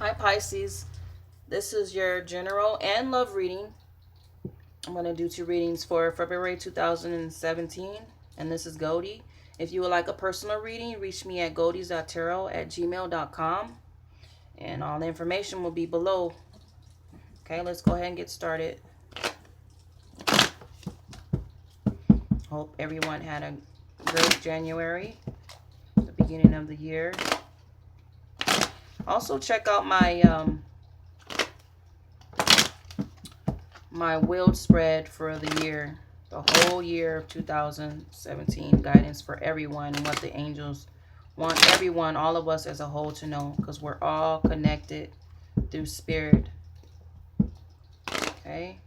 Hi Pisces, this is your general and love reading. I'm going to do 2 readings for February 2017, and this is Goldie. If you would like a personal reading, reach me at goldies.tarot@gmail.com, and all the information will be below. Okay, let's go ahead and get started. Hope everyone had a great January, the beginning of the year. Also check out my wheel spread for the year, the whole year of 2017, guidance for everyone and what the angels want everyone, all of us as a whole, to know, because we're all connected through spirit. Okay.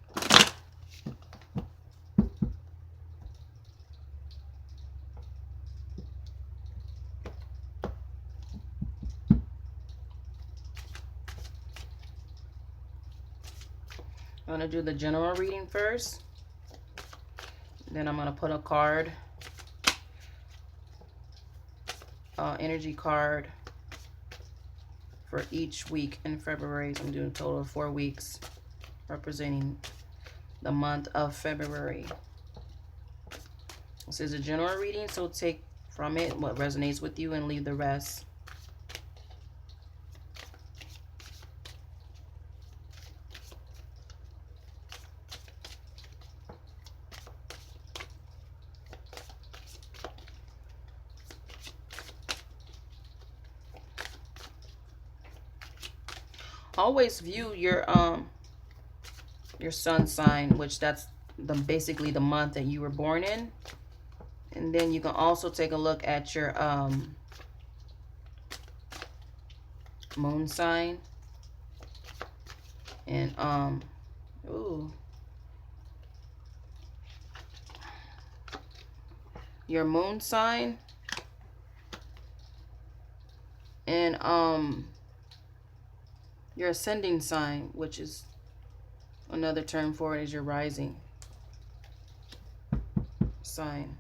I'm going to do the general reading first. Then I'm going to put a card, energy card, for each week in February. So I'm doing a total of 4 weeks, representing the month of February. This is a general reading, so take from it what resonates with you and leave the rest. Always view your sun sign, which that's basically the month that you were born in. And then you can also take a look at your moon sign. And your moon sign and your ascending sign, which is another term for it, is your rising sign.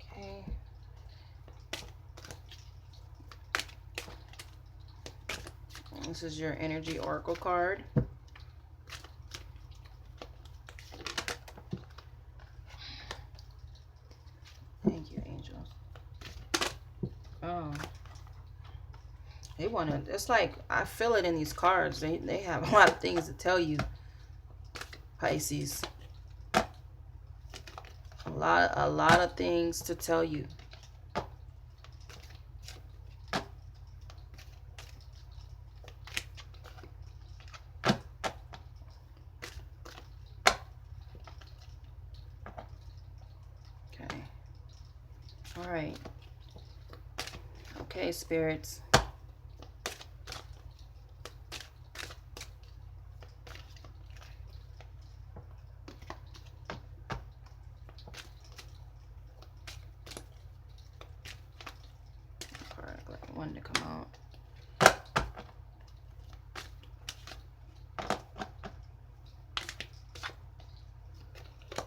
Okay. This is your energy oracle card. Thank you, angels. Oh. They want to, it's like, I feel it in these cards. They have a lot of things to tell you, Pisces. A lot of things to tell you. Okay. All right. Okay, spirits. One to come out.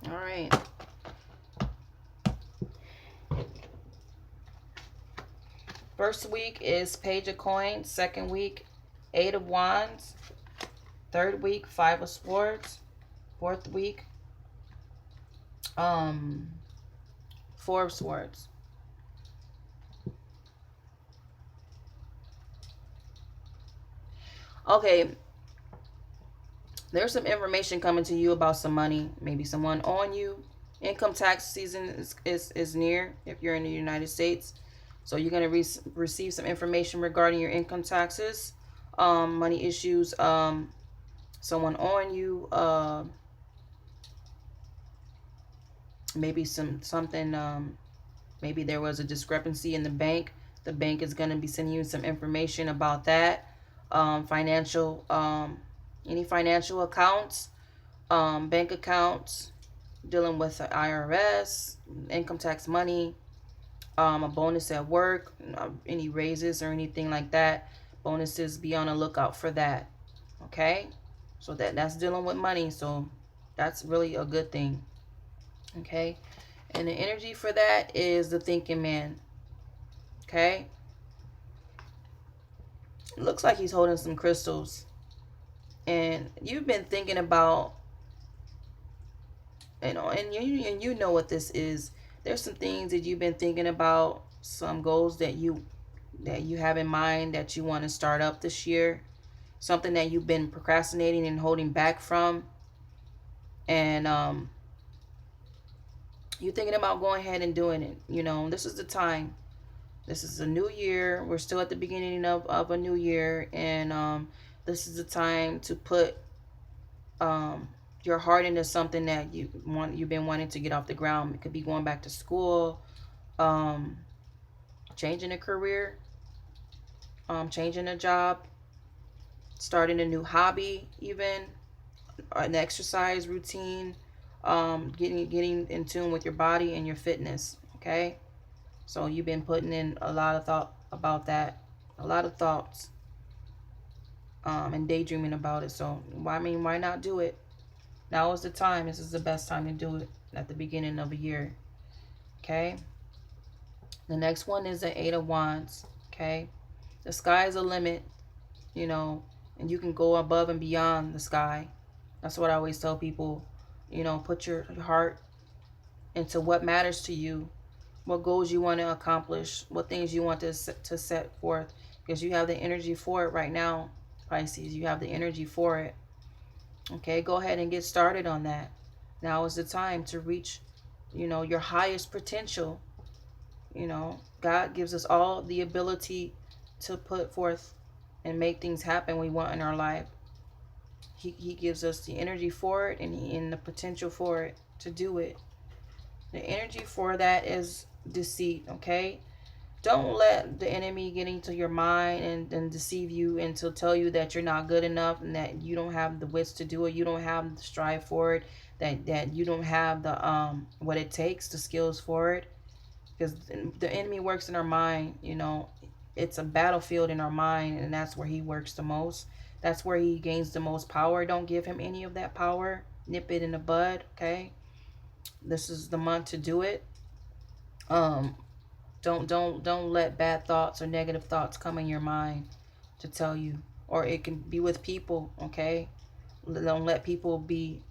All right. First week is Page of Coins. Second week, 8 of Wands. Third week, 5 of Swords. Fourth week, 4 of Swords. Okay, there's some information coming to you about some money. Maybe someone on you. Income tax season is near if you're in the United States. So you're going to receive some information regarding your income taxes, money issues, someone on you, maybe something, maybe there was a discrepancy in the bank. The bank is going to be sending you some information about that. Financial, any financial accounts, bank accounts, dealing with the IRS, income tax money, a bonus at work, any raises or anything like that. Bonuses, be on the lookout for that. Okay, so that's dealing with money, so that's really a good thing. Okay, And the energy for that is the thinking man. Okay? It looks like he's holding some crystals. And you've been thinking about, and you know what this is. There's some things that you've been thinking about, some goals that you have in mind that you want to start up this year. Something that you've been procrastinating and holding back from. And you're thinking about going ahead and doing it. This is the time. This is a new year. We're still at the beginning of a new year. And this is the time to put your heart into something that you've been wanting to get off the ground. It could be going back to school, um, changing a career, changing a job, starting a new hobby, even an exercise routine, getting in tune with your body and your fitness. Okay, so you've been putting in a lot of thought about that, a lot of thoughts, and daydreaming about it. So why not do it? Now is the time. This is the best time to do it, at the beginning of a year. Okay. The next one is the Eight of Wands. Okay. The sky is a limit, and you can go above and beyond the sky. That's what I always tell people. Put your heart into what matters to you, what goals you want to accomplish, what things you want to set forth, because you have the energy for it right now, Pisces. You have the energy for it. Okay, go ahead and get started on that. Now is the time to reach, your highest potential. God gives us all the ability to put forth and make things happen we want in our life. He gives us the energy for it, and the potential for it to do it. The energy for that is deceit, okay? Don't let the enemy get into your mind and deceive you and to tell you that you're not good enough and that you don't have the wits to do it, you don't have the strive for it, that you don't have the what it takes, the skills for it. Because the enemy works in our mind. It's a battlefield in our mind, and that's where he works the most. That's where he gains the most power. Don't give him any of that power. Nip it in the bud. Okay, this is the month to do it. um don't let bad thoughts or negative thoughts come in your mind to tell you, or it can be with people. Okay, don't let people be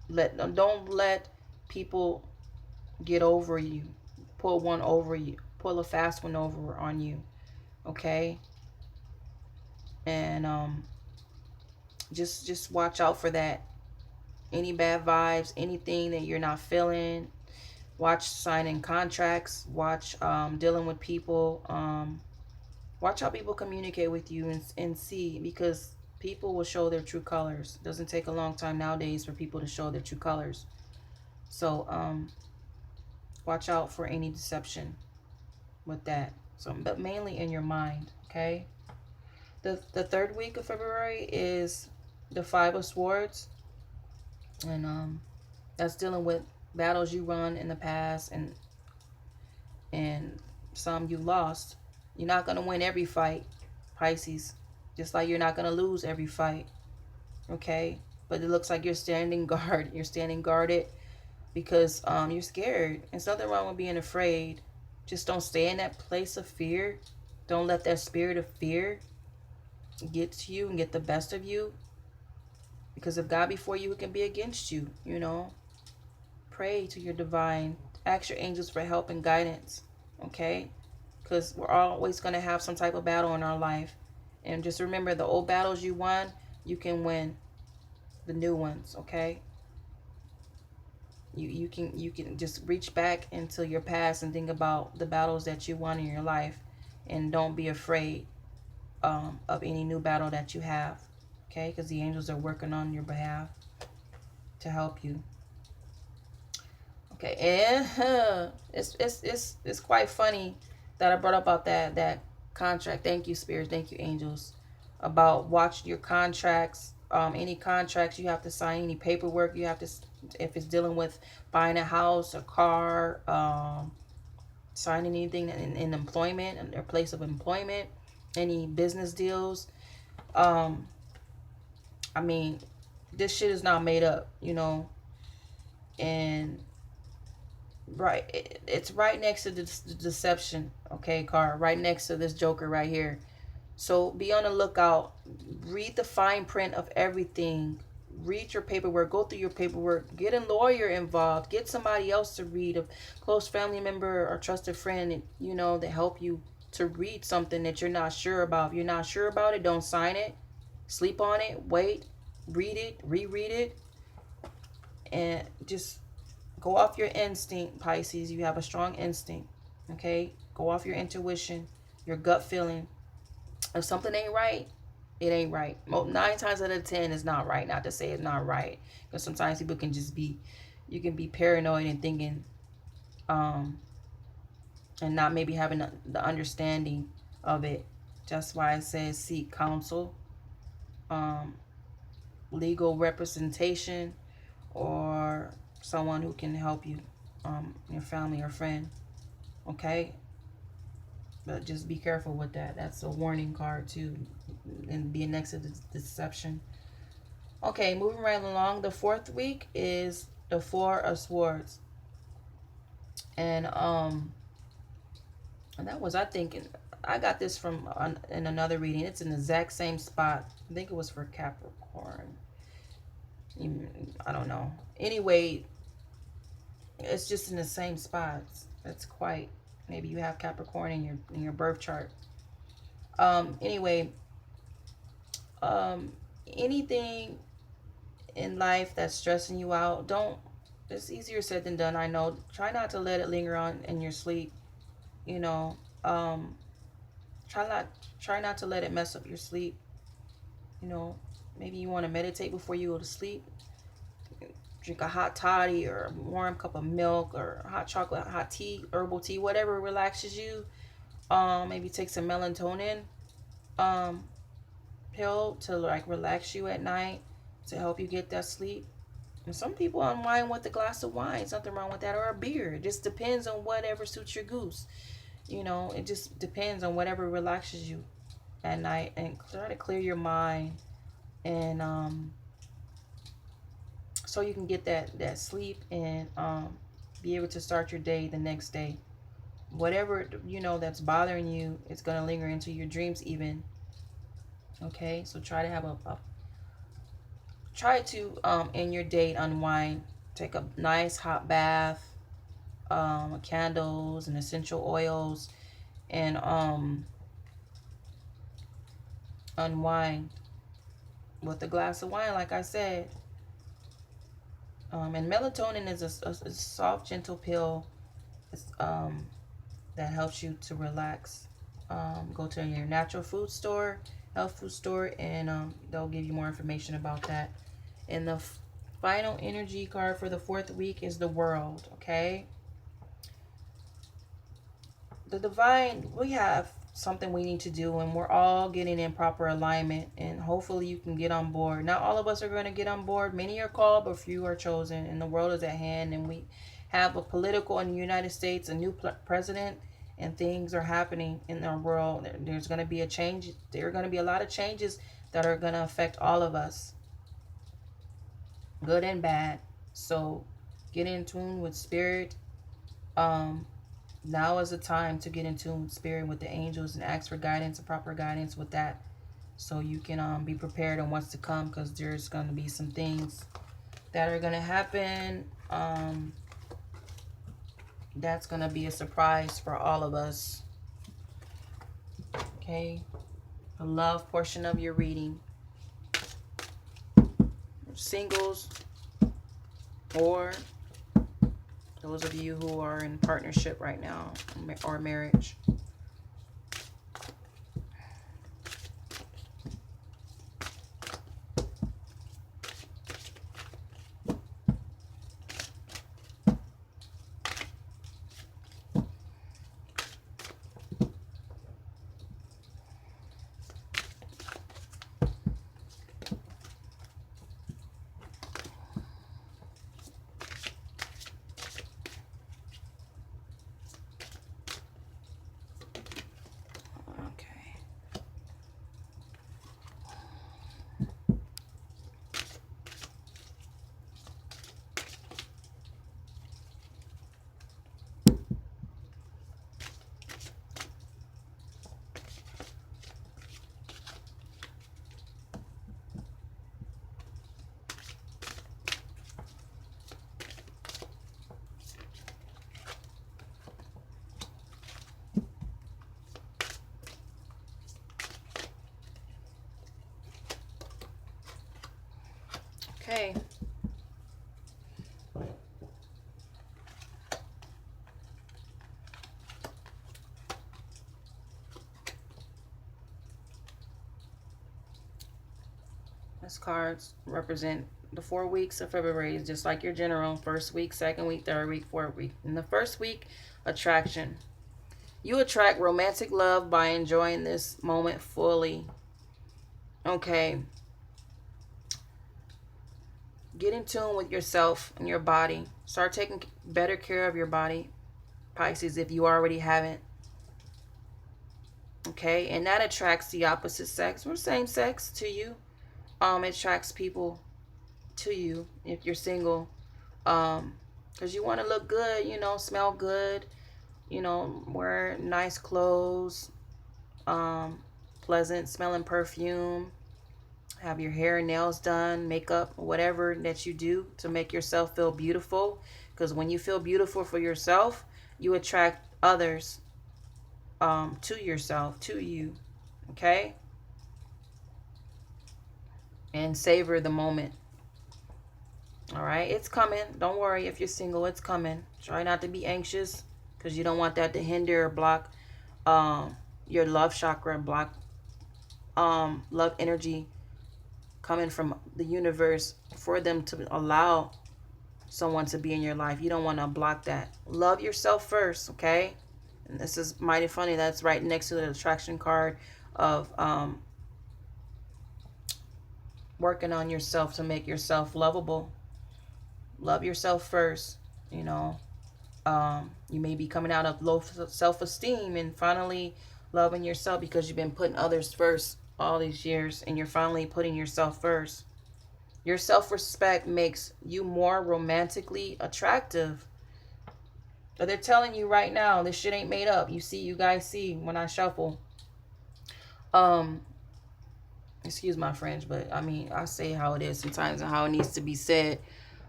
don't let people get over you, pull a fast one over on you. Okay, and just watch out for that. Any bad vibes, anything that you're not feeling, watch signing contracts, watch dealing with people, watch how people communicate with you, and see, because people will show their true colors. It doesn't take a long time nowadays for people to show their true colors. So watch out for any deception with that. So, but mainly in your mind. Okay, the third week of February is the Five of Swords, and that's dealing with battles you run in the past, and some you lost. You're not going to win every fight, Pisces, just like you're not going to lose every fight. Okay, but it looks like you're standing guard. You're standing guarded because you're scared. There's nothing wrong with being afraid. Just don't stay in that place of fear. Don't let that spirit of fear get to you and get the best of you, because if God be for you, it can be against you. Pray to your divine. Ask your angels for help and guidance. Okay, because we're always going to have some type of battle in our life, and just remember, the old battles you won, you can win the new ones. Okay, you can just reach back into your past and think about the battles that you won in your life, and don't be afraid of any new battle that you have. Okay, because the angels are working on your behalf to help you. Okay, and it's quite funny that I brought up about that contract. Thank you, Spirit. Thank you, angels. About watching your contracts. Any contracts you have to sign, any paperwork you have to, if it's dealing with buying a house, a car, signing anything in employment, in their place of employment, any business deals. I mean, this shit is not made up, and right, it's right next to the deception, okay, card, right next to this Joker right here. So be on the lookout. Read the fine print of everything. Read your paperwork. Go through your paperwork. Get a lawyer involved. Get somebody else to read, a close family member or trusted friend, you know, to help you to read something that you're not sure about. If you're not sure about it, don't sign it. Sleep on it. Wait. Read it. Reread it. And just go off your instinct, Pisces. You have a strong instinct. Okay? Go off your intuition, your gut feeling. If something ain't right, it ain't right. 9 times out of 10 is not right. Not to say it's not right, because sometimes people can just be, you can be paranoid and thinking, and not maybe having the understanding of it. That's why it says seek counsel, um, legal representation, or someone who can help you, your family or friend. Okay, but just be careful with that. That's a warning card too, and being next to the deception. Okay, moving right along. The fourth week is the Four of Swords. And that was, I think, I got this from in another reading. It's in the exact same spot. I think it was for Capricorn. I don't know. Anyway, it's just in the same spots. It's quite, maybe you have Capricorn in your birth chart. Anyway, anything in life that's stressing you out, don't, it's easier said than done, I know. Try not to let it linger on in your sleep, you know. Try not to let it mess up your sleep, you know. Maybe you want to meditate before you go to sleep. Drink a hot toddy or a warm cup of milk or hot chocolate, hot tea, herbal tea, whatever relaxes you. Maybe take some melatonin pill to like relax you at night, to help you get that sleep. And some people unwind with a glass of wine, something wrong with that, or a beer. It just depends on whatever suits your goose. You know, it just depends on whatever relaxes you at night, and try to clear your mind, and so you can get that sleep, and be able to start your day the next day. Whatever, you know, that's bothering you, it's going to linger into your dreams even. Okay, so try to have try to in your day unwind. Take a nice hot bath, candles and essential oils, and unwind with a glass of wine, like I said. And melatonin is a soft, gentle pill. It's, that helps you to relax. Go to your natural food store, health food store, and they'll give you more information about that. And the final energy card for the fourth week is the World. Okay, the divine, we have something we need to do, and we're all getting in proper alignment, and hopefully you can get on board. Not all of us are going to get on board. Many are called, but few are chosen, and the world is at hand, and we have a political in the United States, a new president, and things are happening in our world. There's going to be a change. There are going to be a lot of changes that are going to affect all of us, good and bad. So get in tune with spirit. Now is the time to get in tune with spirit, with the angels, and ask for guidance and proper guidance with that, so you can be prepared on what's to come, because there's going to be some things that are going to happen. That's going to be a surprise for all of us. Okay, the love portion of your reading. Singles, or those of you who are in partnership right now, or marriage. These cards represent the 4 weeks of February, just like your general. First week, second week, third week, fourth week. In the first week, attraction. You attract romantic love by enjoying this moment fully. Okay. Get in tune with yourself and your body. Start taking better care of your body, Pisces, if you already haven't. Okay, and that attracts the opposite sex or same sex to you. It attracts people to you if you're single. Because you want to look good, you know, smell good, you know, wear nice clothes, pleasant smelling perfume, have your hair and nails done, makeup, whatever that you do to make yourself feel beautiful. Because when you feel beautiful for yourself, you attract others to yourself, to you. Okay? And savor the moment. All right? It's coming. Don't worry if you're single. It's coming. Try not to be anxious because you don't want that to hinder or block your love chakra, block love energy coming from the universe for them to allow someone to be in your life. You don't want to block that. Love yourself first, okay? And this is mighty funny. That's right next to the attraction card of working on yourself to make yourself lovable. Love yourself first, you know. You may be coming out of low self-esteem and finally loving yourself because you've been putting others first all these years, and you're finally putting yourself first. Your self-respect makes you more romantically attractive. But they're telling you right now, this shit ain't made up. You guys see when I shuffle. Excuse my French, but I mean, I say how it is sometimes and how it needs to be said.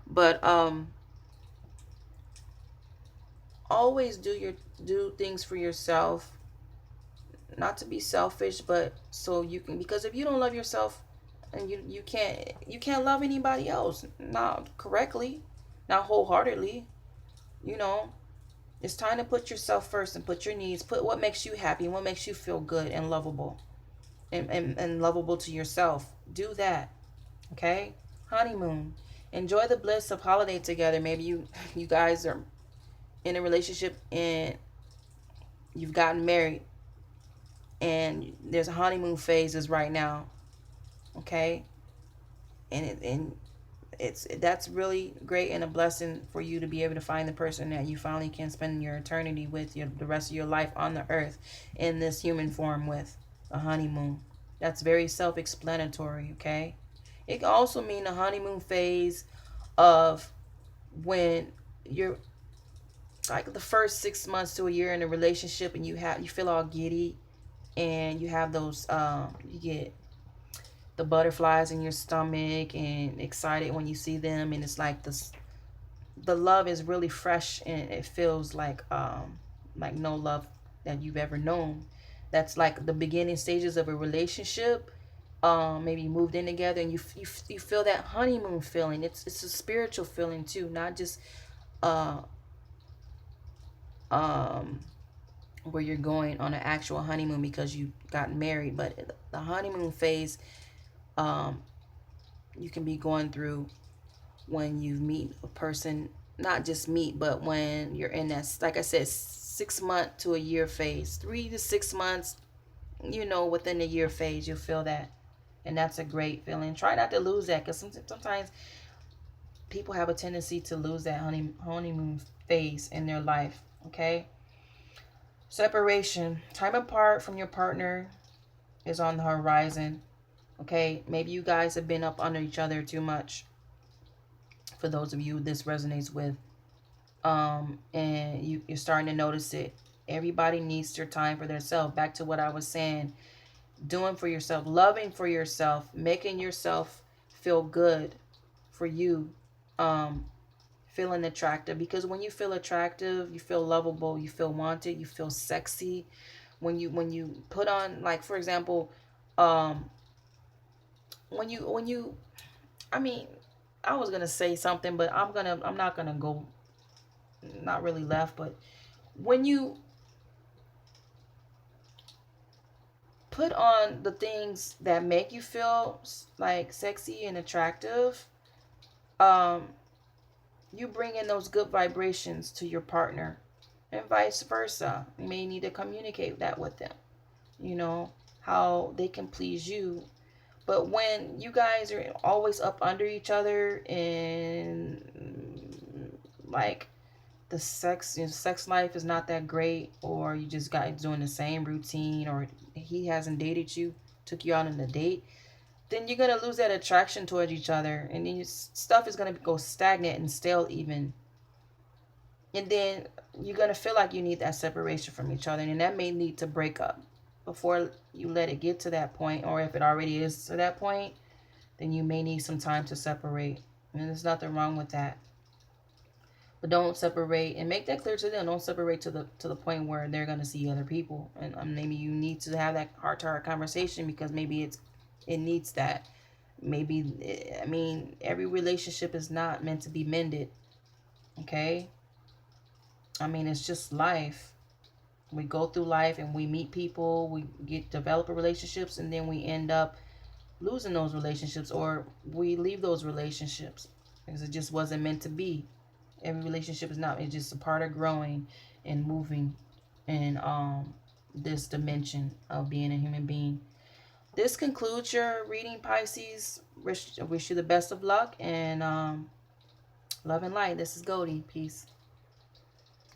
But always do things for yourself. Not to be selfish, but so you can, because if you don't love yourself, and you can't love anybody else, not correctly, not wholeheartedly. You know, it's time to put yourself first and put your needs, put what makes you happy and what makes you feel good and lovable, and lovable to yourself. Do that. Okay? Honeymoon. Enjoy the bliss of holiday together. Maybe you guys are in a relationship and you've gotten married and there's a honeymoon phases right now. Okay? And that's really great and a blessing for you to be able to find the person that you finally can spend your eternity with, the rest of your life on the earth in this human form with. A honeymoon. That's very self-explanatory, okay? It can also mean the honeymoon phase of when you're like the first 6 months to a year in a relationship, and you feel all giddy, and you have those you get the butterflies in your stomach and excited when you see them, and it's like the love is really fresh and it feels like no love that you've ever known. That's like the beginning stages of a relationship. Maybe you moved in together and you feel that honeymoon feeling. It's a spiritual feeling too, not just uh um where you're going on an actual honeymoon because you got married, but the honeymoon phase you can be going through when you meet a person, not just meet, but when you're in that, like I said, 6 month to a year phase, 3 to 6 months, you know, within the year phase, you'll feel that. And that's a great feeling. Try not to lose that, because sometimes people have a tendency to lose that honeymoon phase in their life. Okay. Separation. Time apart from your partner is on the horizon. Okay. Maybe you guys have been up under each other too much. For those of you this resonates with. And you're starting to notice it. Everybody needs their time for themselves. Back to what I was saying. Doing for yourself. Loving for yourself. Making yourself feel good for you. Feeling attractive. Because when you feel attractive, you feel lovable, you feel wanted, you feel sexy. When you put on, like, for example, when you I mean, I was gonna say something, but I'm not gonna go, not really left, but when you put on the things that make you feel like sexy and attractive. You bring in those good vibrations to your partner, and vice versa. You may need to communicate that with them, you know, how they can please you. But when you guys are always up under each other and like the sex life is not that great, or you just got doing the same routine, or he hasn't dated you, took you out on a date, then you're gonna lose that attraction towards each other, and then your stuff is gonna go stagnant and stale even. And then you're gonna feel like you need that separation from each other, and that may lead to breakup before you let it get to that point. Or if it already is to that point, then you may need some time to separate, and there's nothing wrong with that. But don't separate, and make that clear to them. Don't separate to the point where they're gonna see other people, and maybe you need to have that heart-to-heart conversation, because maybe it needs that. Maybe, I mean, every relationship is not meant to be mended. Okay, I mean, it's just life. We go through life and we meet people, we get develop relationships, and then we end up losing those relationships, or we leave those relationships because it just wasn't meant to be. Every relationship is not, it's just a part of growing and moving in this dimension of being a human being. This concludes your reading, Pisces. Wish you the best of luck, and love and light. This is Goldie. Peace.